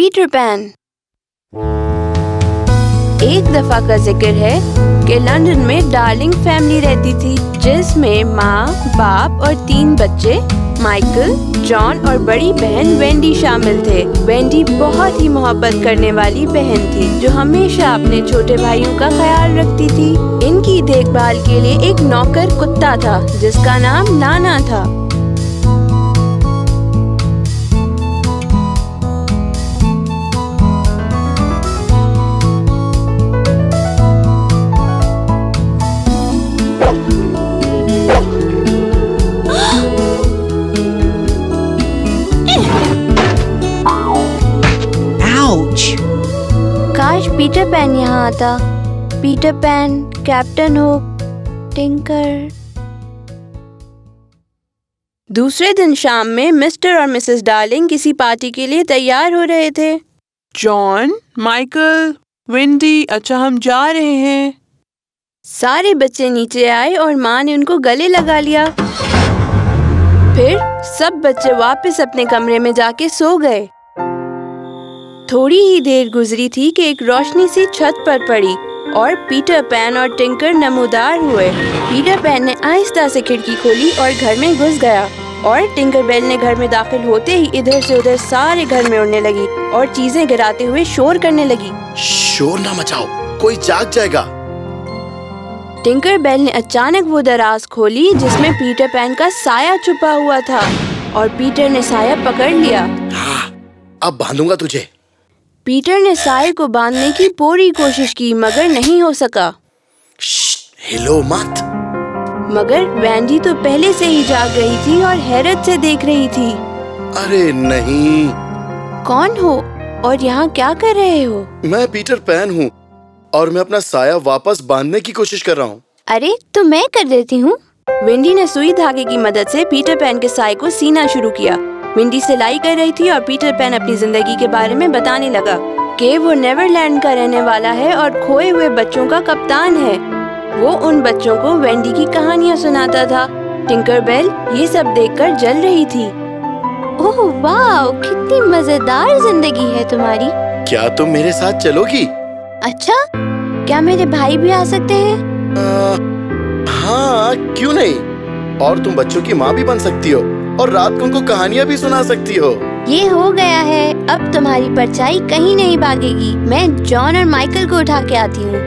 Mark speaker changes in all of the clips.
Speaker 1: Peter pan. एक दफा का जिक्र है कि लंदन में डार्लिंग फैमिली रहती थी, जिसमें माँ, बाप और 3 बच्चे माइकल, जॉन और बड़ी बहन वेंडी शामिल थे। वेंडी बहुत ही मोहब्बत करने वाली बहन थी जो हमेशा अपने छोटे भाइयों का ख्याल रखती थी। इनकी देखभाल के लिए एक नौकर कुत्ता था जिसका नाम नाना था। काश पीटर पैन यहाँ आता। Peter pan, captain hook, tinker. दूसरे दिन शाम में मिस्टर और मिसेस डार्लिंग किसी पार्टी के लिए तैयार हो रहे थे।
Speaker 2: जॉन, माइकल, वेंडी, अच्छा हम जा रहे हैं।
Speaker 1: सारे बच्चे नीचे आए और माँ ने उनको गले लगा लिया। फिर सब बच्चे वापस अपने कमरे में जाके सो गए। थोड़ी ही देर गुजरी थी कि एक रोशनी सी छत पर पड़ी और पीटर पैन और टिंकर नमूदार हुए। पीटर पैन ने आहिस्ता से खिड़की खोली और घर में घुस गया और टिंकर बेल ने घर में दाखिल होते ही इधर से उधर सारे घर में उड़ने लगी और चीजें गिराते हुए शोर करने लगी।
Speaker 3: शोर ना मचाओ, कोई जाग जाएगा।
Speaker 1: टिंकर बेल ने अचानक वो दराज खोली जिसमें पीटर पैन का साया छुपा हुआ था और पीटर ने साया पकड़ लिया।
Speaker 3: हाँ, अब बांधूंगा तुझे।
Speaker 1: पीटर ने साये को बांधने की पूरी कोशिश की मगर नहीं हो सका।
Speaker 3: हिलो मत।
Speaker 1: मगर वेंडी तो पहले से ही जाग रही थी और हैरत से देख रही थी।
Speaker 3: अरे नहीं।
Speaker 1: कौन हो और यहाँ क्या कर रहे हो?
Speaker 3: मैं पीटर पैन हूँ और मैं अपना साया वापस बांधने की कोशिश कर रहा हूँ।
Speaker 1: अरे तो मैं कर देती हूँ। वेंडी ने सुई धागे की मदद से पीटर पैन के साये को सीना शुरू किया। वेंडी सिलाई कर रही थी और पीटर पैन अपनी जिंदगी के बारे में बताने लगा कि वो नेवरलैंड का रहने वाला है और खोए हुए बच्चों का कप्तान है। वो उन बच्चों को वेंडी की कहानियाँ सुनाता था। टिंकर बेल ये सब देखकर जल रही थी। ओह वाह, कितनी मजेदार जिंदगी है तुम्हारी।
Speaker 3: क्या तुम मेरे साथ चलोगी?
Speaker 1: अच्छा, क्या मेरे भाई भी आ सकते हैं?
Speaker 3: हाँ, क्यों नहीं। और तुम बच्चों की माँ भी बन सकती हो और रात को उनको कहानियाँ भी सुना सकती हो।
Speaker 1: ये हो गया है, अब तुम्हारी परछाई कहीं नहीं भागेगी। मैं जॉन और माइकल को उठा के आती हूँ।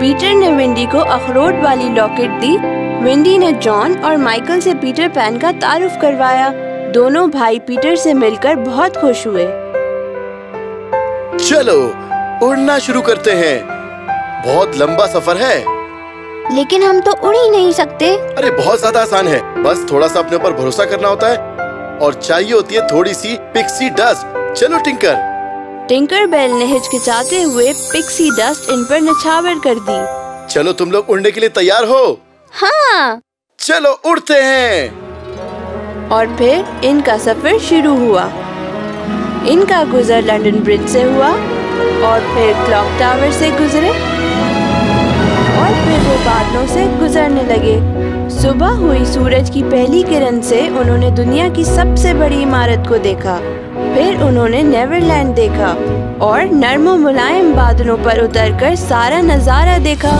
Speaker 1: पीटर ने वेंडी को अखरोट वाली लॉकेट दी। वेंडी ने जॉन और माइकल से पीटर पैन का तारुफ करवाया। दोनों भाई पीटर से मिलकर बहुत खुश हुए।
Speaker 3: चलो उड़ना शुरू करते हैं। बहुत लंबा सफर है।
Speaker 1: लेकिन हम तो उड़ ही नहीं सकते।
Speaker 3: अरे बहुत ज्यादा आसान है, बस थोड़ा सा अपने ऊपर भरोसा करना होता है और चाहिए होती है थोड़ी सी पिक्सी डस्ट। चलो टिंकर।
Speaker 1: टिंकर बेल ने हिचकिचाते हुए पिक्सी डस्ट इन पर निछावर कर दी।
Speaker 3: चलो तुम लोग उड़ने के लिए तैयार हो?
Speaker 1: हाँ।
Speaker 3: चलो उड़ते हैं।
Speaker 1: और फिर इनका सफर शुरू हुआ। इनका गुजर लंदन ब्रिज से हुआ और फिर क्लॉक टावर से गुजरे और फिर वो बादलों से गुजरने लगे। सुबह हुई सूरज की पहली किरण से उन्होंने दुनिया की सबसे बड़ी इमारत को देखा। फिर उन्होंने नेवरलैंड देखा और नर्म मुलायम बादलों पर उतरकर सारा नजारा देखा।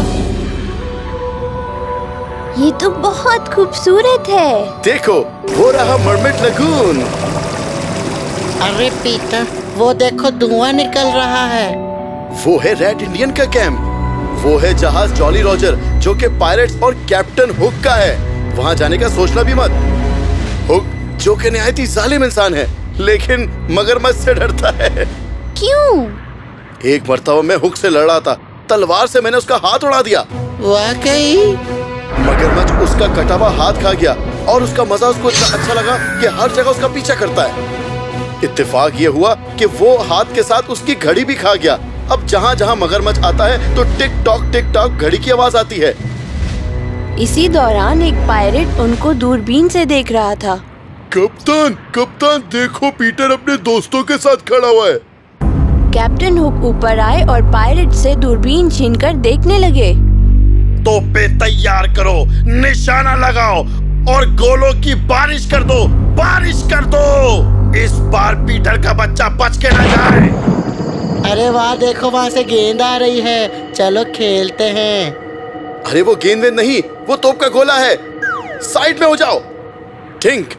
Speaker 1: ये तो बहुत खूबसूरत है।
Speaker 3: देखो, वो रहा मरमेड लगून।
Speaker 4: अरे पीटर, वो देखो धुआं निकल रहा है।
Speaker 3: वो है रेड इंडियन का कैंप। वो है जहाज जॉली रॉजर जो कि पायरेट्स और कैप्टन हुक का है। वहाँ जाने का सोचना भी मत। हुक जो कि निहायती जालिम इंसान है लेकिन मगरमच्छ से डरता है।
Speaker 1: क्यों?
Speaker 3: एक मर्तबा मैं हुक से लड़ रहा था, तलवार से मैंने उसका हाथ उड़ा दिया।
Speaker 4: वाकई?
Speaker 3: मगरमच्छ उसका कटा हुआ हाथ खा गया और उसका मजा उसको अच्छा लगा कि हर जगह उसका पीछा करता है। इत्तेफाक ये हुआ कि वो हाथ के साथ उसकी घड़ी भी खा गया। अब जहाँ जहाँ मगरमच्छ आता है तो टिक टॉक घड़ी की आवाज आती है।
Speaker 1: इसी दौरान एक पायरेट उनको दूरबीन से देख रहा था।
Speaker 3: कप्तान देखो, पीटर अपने दोस्तों के साथ खड़ा हुआ है।
Speaker 1: कैप्टन हुक ऊपर आए और पायरेट से दूरबीन छीनकर देखने लगे।
Speaker 3: तोपे तैयार करो, निशाना लगाओ और गोलों की बारिश कर दो। इस बार पीटर का बच्चा बच के न जाए।
Speaker 4: अरे वाह, देखो वहाँ से गेंद आ रही है, चलो खेलते हैं।
Speaker 3: अरे वो गेंद नहीं, वो तोप का गोला है। साइड में हो जाओ। टिंक,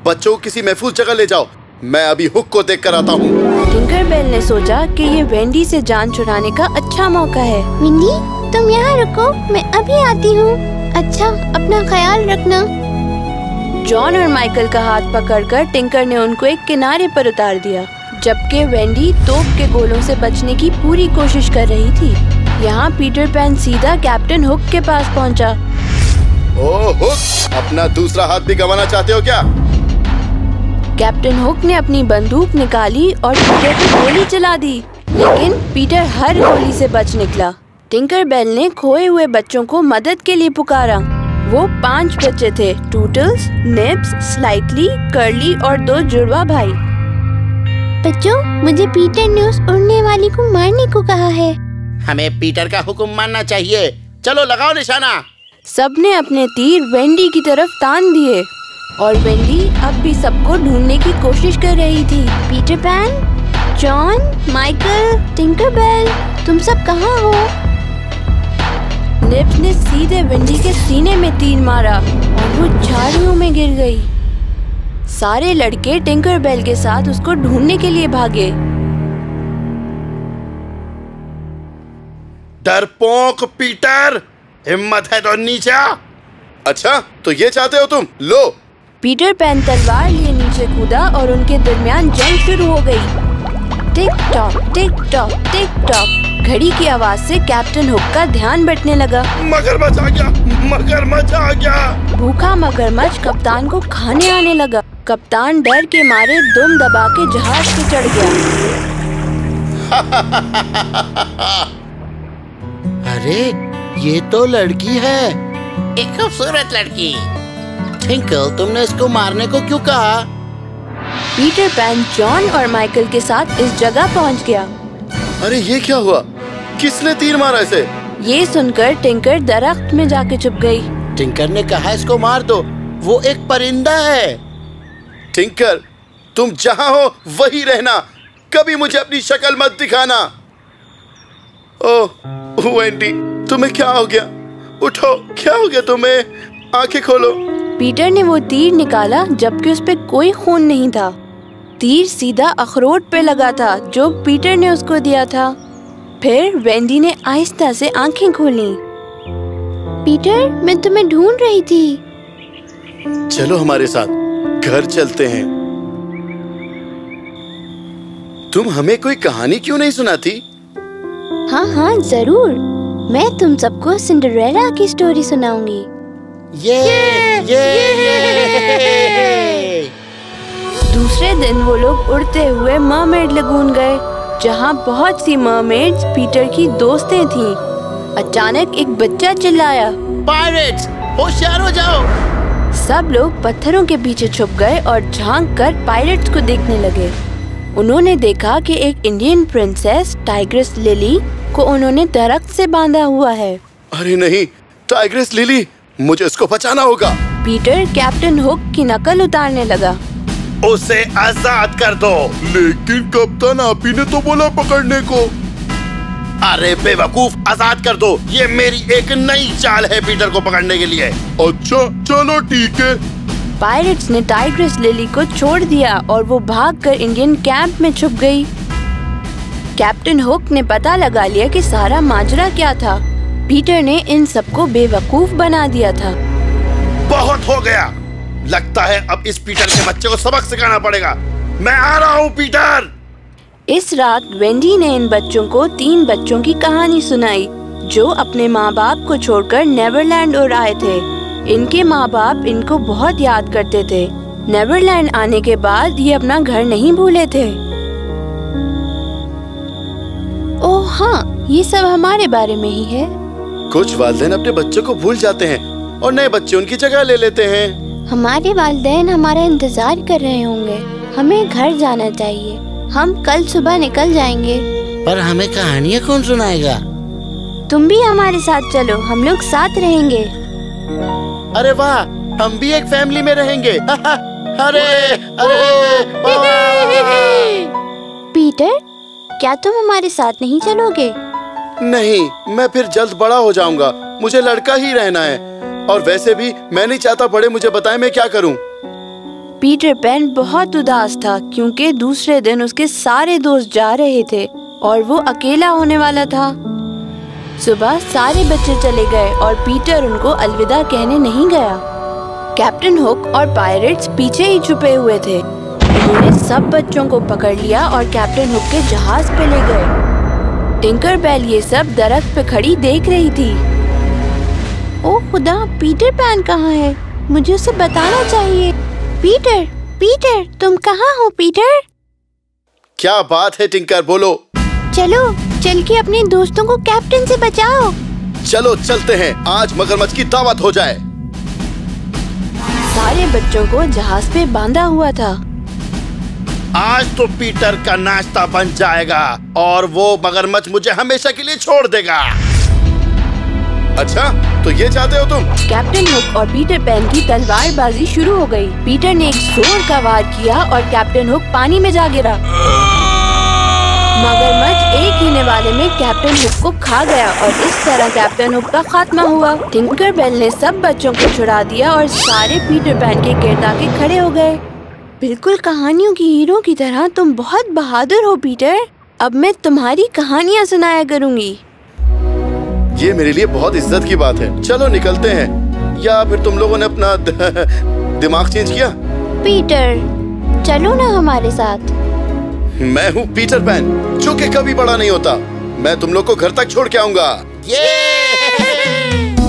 Speaker 3: बच्चों को किसी महफूज जगह ले जाओ, मैं अभी हुक को देख कर आता हूँ।
Speaker 1: टिंकरबेल ने सोचा कि ये वेंडी से जान छुड़ाने का अच्छा मौका है।
Speaker 5: विंडी, तुम यहाँ रुको, मैं अभी आती हूँ। अच्छा, अपना ख्याल रखना।
Speaker 1: जॉन और माइकल का हाथ पकड़कर टिंकर ने उनको एक किनारे पर उतार दिया, जबकि वेंडी तोप के गोलों से बचने की पूरी कोशिश कर रही थी। यहाँ पीटर पैन सीधा कैप्टन हुक के पास पहुँचा।
Speaker 3: ओह हुक, अपना दूसरा हाथ भी गंवाना चाहते हो क्या?
Speaker 1: कैप्टन हुक ने अपनी बंदूक निकाली और पीटर पर गोली चला दी, लेकिन पीटर हर गोली से बच निकला। टिंकरबेल ने खोए हुए बच्चों को मदद के लिए पुकारा। वो 5 बच्चे थे, टूटल्स, निब्स, स्लाइटली, कर्ली और 2 जुड़वा भाई।
Speaker 5: बच्चों, मुझे पीटर ने उस उड़ने वाली को मारने को कहा है।
Speaker 4: हमें पीटर का हुक्म मानना चाहिए। चलो लगाओ निशाना।
Speaker 1: सबने अपने तीर वेंडी की तरफ तान दिए और वेंडी अब भी सबको ढूंढने की कोशिश कर रही थी।
Speaker 5: पीटर पैन, जॉन, माइकल, टिंकरबेल, तुम सब कहाँ हो?
Speaker 1: निब्स ने सीधे वेंडी के सीने में तीर मारा और वो झाड़ियों में गिर गई। सारे लड़के टिंकरबेल के साथ उसको ढूंढने के लिए भागे।
Speaker 3: डरपोक पीटर, हिम्मत है तो नीचे आ। अच्छा, तो ये चाहते हो तुम? लो।
Speaker 1: पीटर पैन तलवार लिए नीचे कूदा और उनके दरमियान जंग शुरू हो गई। Tick tock, tick tock, tick tock. घड़ी की आवाज से कैप्टन हुक का ध्यान बंटने लगा।
Speaker 3: मगरमच्छ आ गया, मगरमच्छ आ गया।
Speaker 1: भूखा मगरमच्छ कप्तान को खाने आने लगा। कप्तान डर के मारे दुम दबा के जहाज पे चढ़ गया।
Speaker 4: अरे ये तो लड़की है, एक खूबसूरत लड़की। टिंकल, तुमने इसको मारने को क्यों कहा?
Speaker 1: पीटर पैन जॉन और माइकल के साथ इस जगह पहुंच गया।
Speaker 3: अरे ये क्या हुआ? किसने तीर मारा इसे?
Speaker 1: ये सुनकर टिंकर दरख्त में जाके छुप गई।
Speaker 4: टिंकर ने कहा इसको मार दो, वो एक परिंदा है।
Speaker 3: टिंकर, तुम जहाँ हो वही रहना, कभी मुझे अपनी शक्ल मत दिखाना। ओह वेंडी, तुम्हें क्या हो गया? उठो, क्या हो गया तुम्हें? आंखें खोलो।
Speaker 1: पीटर ने वो तीर निकाला जबकि उस पे कोई खून नहीं था। तीर सीधा अखरोट पे लगा था जो पीटर ने उसको दिया था। फिर वेंडी ने आहिस्ता से आंखें खोली।
Speaker 5: पीटर, मैं तुम्हें ढूंढ रही थी।
Speaker 3: चलो हमारे साथ, घर चलते हैं। तुम हमें कोई कहानी क्यों नहीं सुनाती?
Speaker 5: हाँ हाँ जरूर, मैं तुम सबको सिंड्रेला की स्टोरी सुनाऊंगी।
Speaker 4: ये।
Speaker 1: दूसरे दिन वो लोग उड़ते हुए मरमेड लगून गए, जहाँ बहुत सी मरमेड्स पीटर की दोस्तें थीं। अचानक एक बच्चा चिल्लाया,
Speaker 4: पायरेट्स, होशियार हो जाओ।
Speaker 1: सब लोग पत्थरों के पीछे छुप गए और झांक कर पायरेट्स को देखने लगे। उन्होंने देखा कि एक इंडियन प्रिंसेस टाइग्रेस लिली को उन्होंने दरख्त से बांधा हुआ है।
Speaker 3: अरे नहीं, टाइग्रेस लिली, मुझे इसको बचाना होगा।
Speaker 1: पीटर कैप्टन हुक की नकल उतारने लगा।
Speaker 3: उसे आजाद कर दो। लेकिन कप्तान, आप ही ने तो बोला पकड़ने को। अरे बेवकूफ, आजाद कर दो। ये मेरी एक नई चाल है पीटर को पकड़ने के लिए। अच्छा, चलो ठीक है।
Speaker 1: पायरेट्स ने टाइग्रेस लिली को छोड़ दिया और वो भागकर इंडियन कैंप में छुप गई। कैप्टन हुक ने पता लगा लिया कि सारा माजरा क्या था। पीटर ने इन सबको बेवकूफ बना दिया था।
Speaker 3: बहुत हो गया, लगता है अब इस पीटर के बच्चे को सबक सिखाना पड़ेगा। मैं आ रहा हूँ पीटर।
Speaker 1: इस रात वेंडी ने इन बच्चों को 3 बच्चों की कहानी सुनाई जो अपने माँ बाप को छोड़कर नेवरलैंड उड़ आए थे। इनके माँ बाप इनको बहुत याद करते थे। नेवरलैंड आने के बाद ये अपना घर नहीं भूले थे। ओह हाँ, ये सब हमारे बारे में ही है।
Speaker 3: कुछ वालिदैन अपने बच्चों को भूल जाते हैं और नए बच्चे उनकी जगह ले लेते हैं।
Speaker 5: हमारे वालिदैन हमारा इंतजार कर रहे होंगे। हमें घर जाना चाहिए। हम कल सुबह निकल जाएंगे।
Speaker 4: पर हमें कहानियाँ कौन सुनाएगा?
Speaker 5: तुम भी हमारे साथ चलो, हम लोग साथ रहेंगे।
Speaker 3: अरे वाह, हम भी एक फैमिली में रहेंगे। अरे
Speaker 5: पीटर, क्या तुम हमारे साथ नहीं चलोगे?
Speaker 3: नहीं, मैं फिर जल्द बड़ा हो जाऊंगा। मुझे लड़का ही रहना है, और वैसे भी मैं नहीं चाहता बड़े मुझे बताएं मैं क्या करूं।
Speaker 1: पीटर पैन बहुत उदास था क्योंकि दूसरे दिन उसके सारे दोस्त जा रहे थे और वो अकेला होने वाला था। सुबह सारे बच्चे चले गए और पीटर उनको अलविदा कहने नहीं गया। कैप्टन हुक और पायरेट्स पीछे ही छुपे हुए थे। उन्होंने सब बच्चों को पकड़ लिया और कैप्टन हुक के जहाज पे ले गए। टिंकर बेल ये सब दरख्त पे खड़ी देख रही थी। ओह खुदा, पीटर पैन कहाँ है? मुझे उसे बताना चाहिए। पीटर, पीटर, तुम कहाँ हो पीटर?
Speaker 3: क्या बात है टिंकर, बोलो।
Speaker 5: चलो, चल के अपने दोस्तों को कैप्टन से बचाओ।
Speaker 3: चलो चलते हैं, आज मगरमच्छ की दावत हो जाए।
Speaker 1: सारे बच्चों को जहाज पे बांधा हुआ था।
Speaker 3: आज तो पीटर का नाश्ता बन जाएगा और वो मगरमच्छ मुझे हमेशा के लिए छोड़ देगा। अच्छा, तो ये चाहते हो तुम?
Speaker 1: कैप्टन हुक और पीटर पैन की तलवारबाजी शुरू हो गई। पीटर ने एक जोर का वार किया और कैप्टन हुक पानी में जा गिरा। मगरमच्छ एक ही निवाले में कैप्टन हुक को खा गया और इस तरह कैप्टन हुक का खात्मा हुआ। टिंकर बेल ने सब बच्चों को छुड़ा दिया और सारे पीटर पैन के गिर्द आके खड़े हो गए। बिल्कुल कहानियों की हीरो की तरह तुम बहुत बहादुर हो पीटर। अब मैं तुम्हारी कहानियाँ सुनाया करूँगी।
Speaker 3: ये मेरे लिए बहुत इज्जत की बात है। चलो निकलते हैं, या फिर तुम लोगों ने अपना दिमाग चेंज किया?
Speaker 5: पीटर, चलो ना हमारे साथ।
Speaker 3: मैं हूँ पीटर पैन, जो कि कभी बड़ा नहीं होता। मैं तुम लोग को घर तक छोड़ के आऊंगा।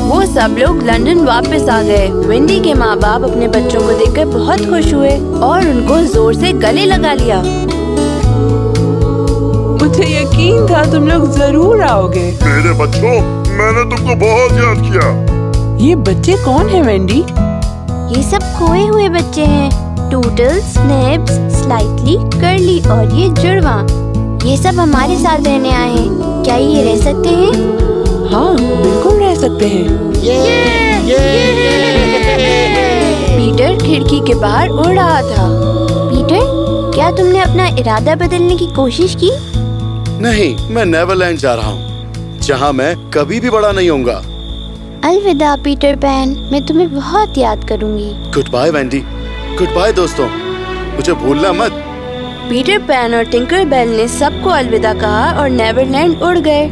Speaker 1: वो सब लोग लंदन वापस आ गए। विंडी के माँ बाप अपने बच्चों को देखकर बहुत खुश हुए और उनको जोर से गले लगा लिया।
Speaker 2: मुझे यकीन था तुम लोग जरूर आओगे।
Speaker 6: मेरे बच्चों, मैंने तुमको बहुत याद किया।
Speaker 2: ये बच्चे कौन हैं वेंडी?
Speaker 5: ये सब खोए हुए बच्चे हैं। टूटल्स, स्नेप्स, स्लाइटली, कर्ली और ये जुड़वा। ये सब हमारे साथ रहने आए हैं। क्या ये रह सकते हैं?
Speaker 2: हाँ, बिल्कुल रह सकते हैं।
Speaker 1: पीटर खिड़की के बाहर उड़ रहा था।
Speaker 5: पीटर, क्या तुमने अपना इरादा बदलने की कोशिश की?
Speaker 3: नहीं, मैं नेवरलैंड जा रहा हूँ, जहाँ मैं कभी भी बड़ा नहीं होऊंगा।
Speaker 5: अलविदा पीटर पैन, मैं तुम्हें बहुत याद करूंगी।
Speaker 3: Good bye Wendy. Good bye दोस्तों, मुझे भूलना मत।
Speaker 1: पीटर पैन और टिंकर बेल ने सबको अलविदा कहा और नेवरलैंड उड़ गए।